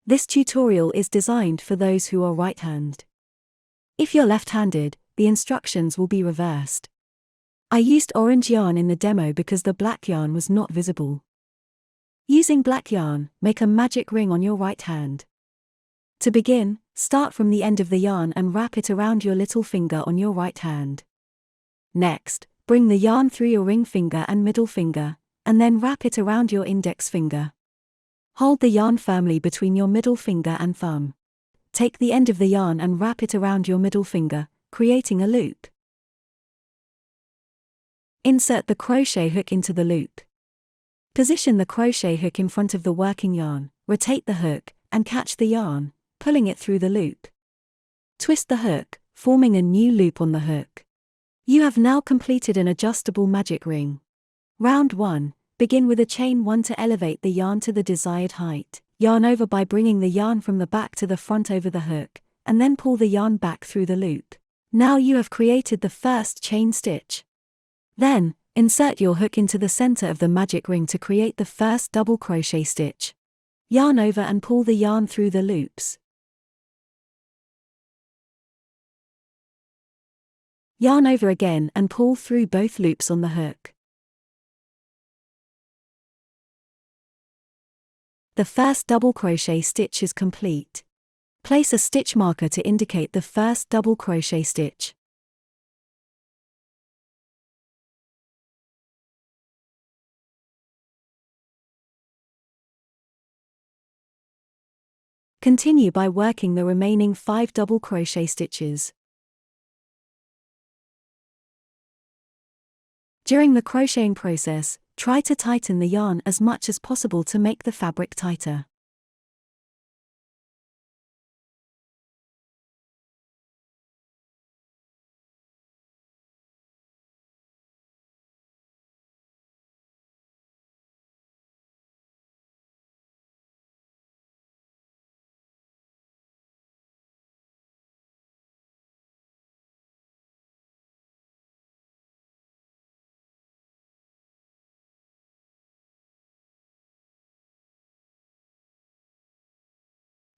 This tutorial is designed for those who are right-handed. If you're left-handed, the instructions will be reversed. I used orange yarn in the demo because the black yarn was not visible. Using black yarn, make a magic ring on your right hand. To begin, start from the end of the yarn and wrap it around your little finger on your right hand. Next, bring the yarn through your ring finger and middle finger, and then wrap it around your index finger. Hold the yarn firmly between your middle finger and thumb. Take the end of the yarn and wrap it around your middle finger, creating a loop. Insert the crochet hook into the loop. Position the crochet hook in front of the working yarn, rotate the hook, and catch the yarn, pulling it through the loop. Twist the hook, forming a new loop on the hook. You have now completed an adjustable magic ring. Round 1. Begin with a chain 1 to elevate the yarn to the desired height. Yarn over by bringing the yarn from the back to the front over the hook, and then pull the yarn back through the loop. Now you have created the first chain stitch. Then, insert your hook into the center of the magic ring to create the first double crochet stitch. Yarn over and pull the yarn through the loops. Yarn over again and pull through both loops on the hook. The first double crochet stitch is complete. Place a stitch marker to indicate the first double crochet stitch. Continue by working the remaining 5 double crochet stitches. During the crocheting process, try to tighten the yarn as much as possible to make the fabric tighter.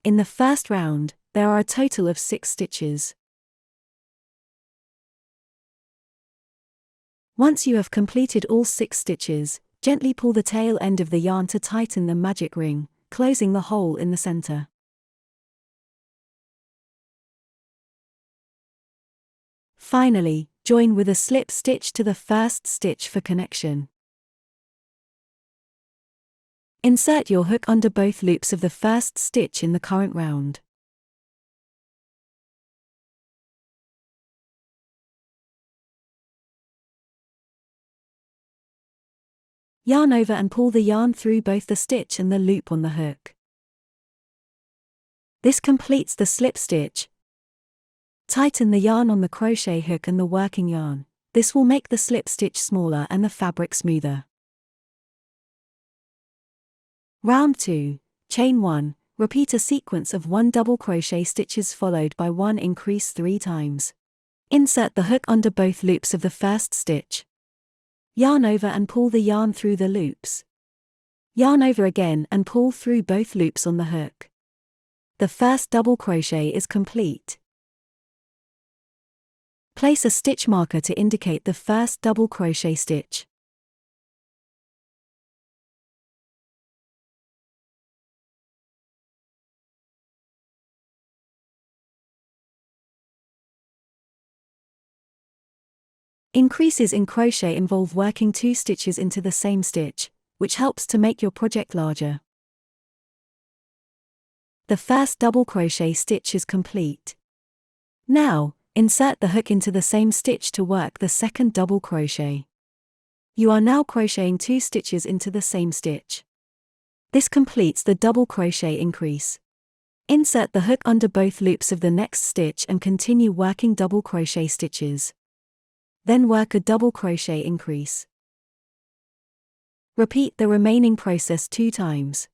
In the first round, there are a total of 6 stitches. Once you have completed all 6 stitches, gently pull the tail end of the yarn to tighten the magic ring, closing the hole in the center. Finally, join with a slip stitch to the first stitch for connection. Insert your hook under both loops of the first stitch in the current round. Yarn over and pull the yarn through both the stitch and the loop on the hook. This completes the slip stitch. Tighten the yarn on the crochet hook and the working yarn. This will make the slip stitch smaller and the fabric smoother. Round 2. Chain 1. Repeat a sequence of 1 double crochet stitches followed by 1 increase 3 times. Insert the hook under both loops of the first stitch. Yarn over and pull the yarn through the loops. Yarn over again and pull through both loops on the hook. The first double crochet is complete. Place a stitch marker to indicate the first double crochet stitch. Increases in crochet involve working 2 stitches into the same stitch, which helps to make your project larger. The first double crochet stitch is complete. Now, insert the hook into the same stitch to work the second double crochet. You are now crocheting 2 stitches into the same stitch. This completes the double crochet increase. Insert the hook under both loops of the next stitch and continue working double crochet stitches. Then work a double crochet increase. Repeat the remaining process 2 times.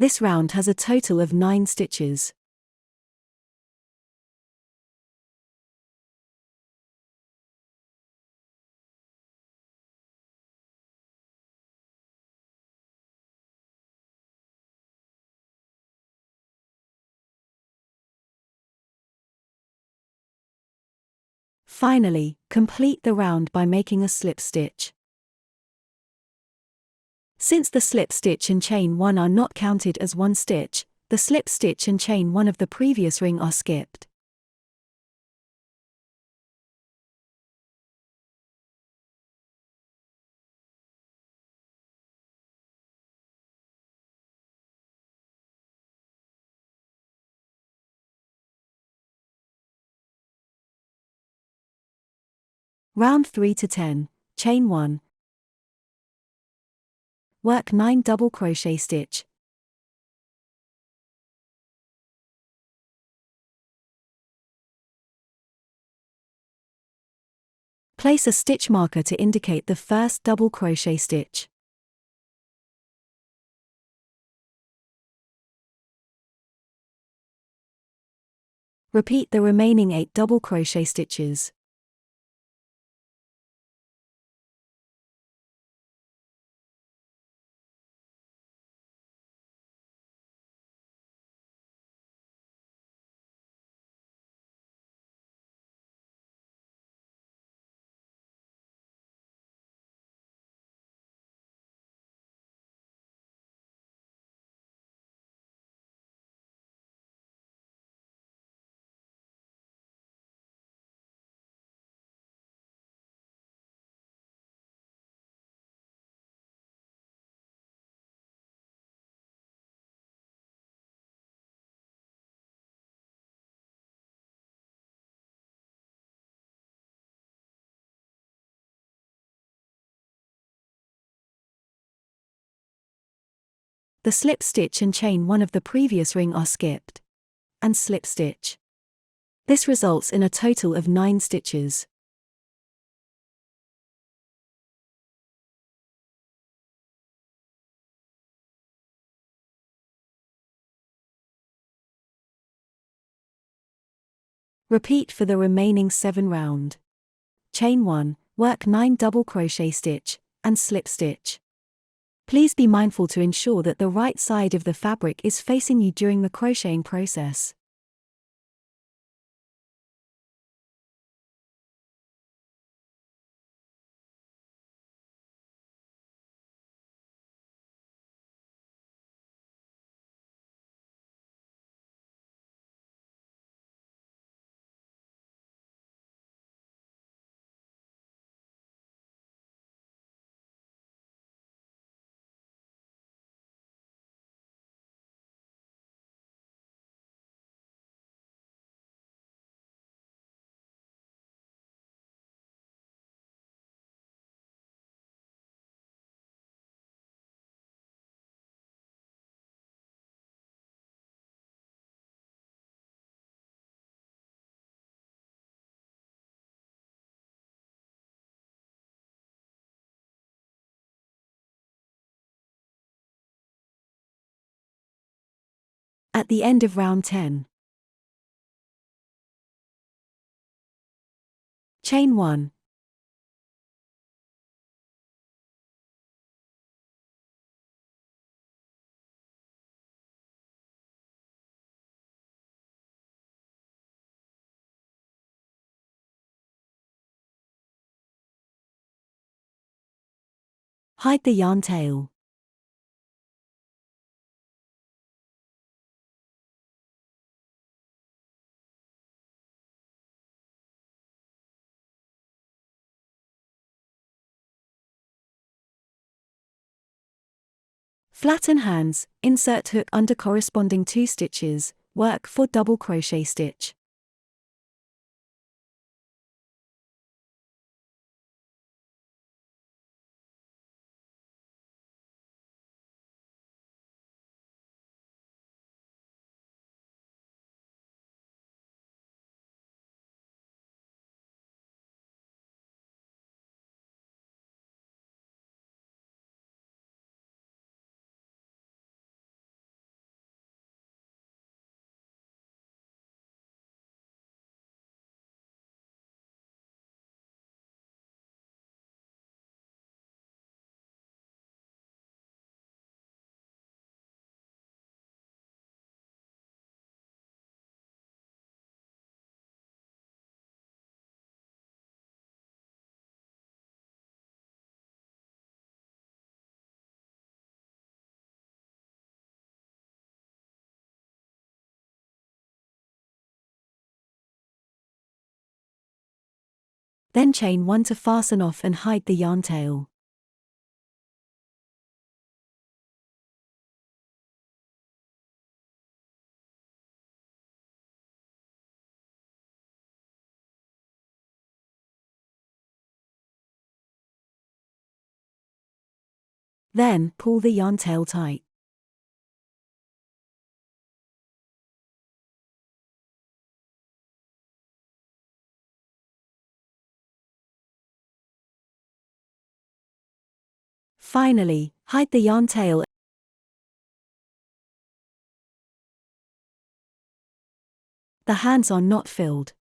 This round has a total of 9 stitches. Finally, complete the round by making a slip stitch. Since the slip stitch and chain 1 are not counted as one stitch, the slip stitch and chain 1 of the previous ring are skipped. Round 3 to 10, chain 1. Work 9 double crochet stitch. Place a stitch marker to indicate the first double crochet stitch. Repeat the remaining 8 double crochet stitches. The slip stitch and chain 1 of the previous ring are skipped. And slip stitch. This results in a total of 9 stitches. Repeat for the remaining 7 round. Chain 1, work 9 double crochet stitch, and slip stitch. Please be mindful to ensure that the right side of the fabric is facing you during the crocheting process. At the end of round 10, chain 1. Hide the yarn tail. Flatten hands, insert hook under corresponding 2 stitches, work 4 double crochet stitch. Then chain 1 to fasten off and hide the yarn tail. Then, pull the yarn tail tight. Finally, hide the yarn tail. The hands are not filled.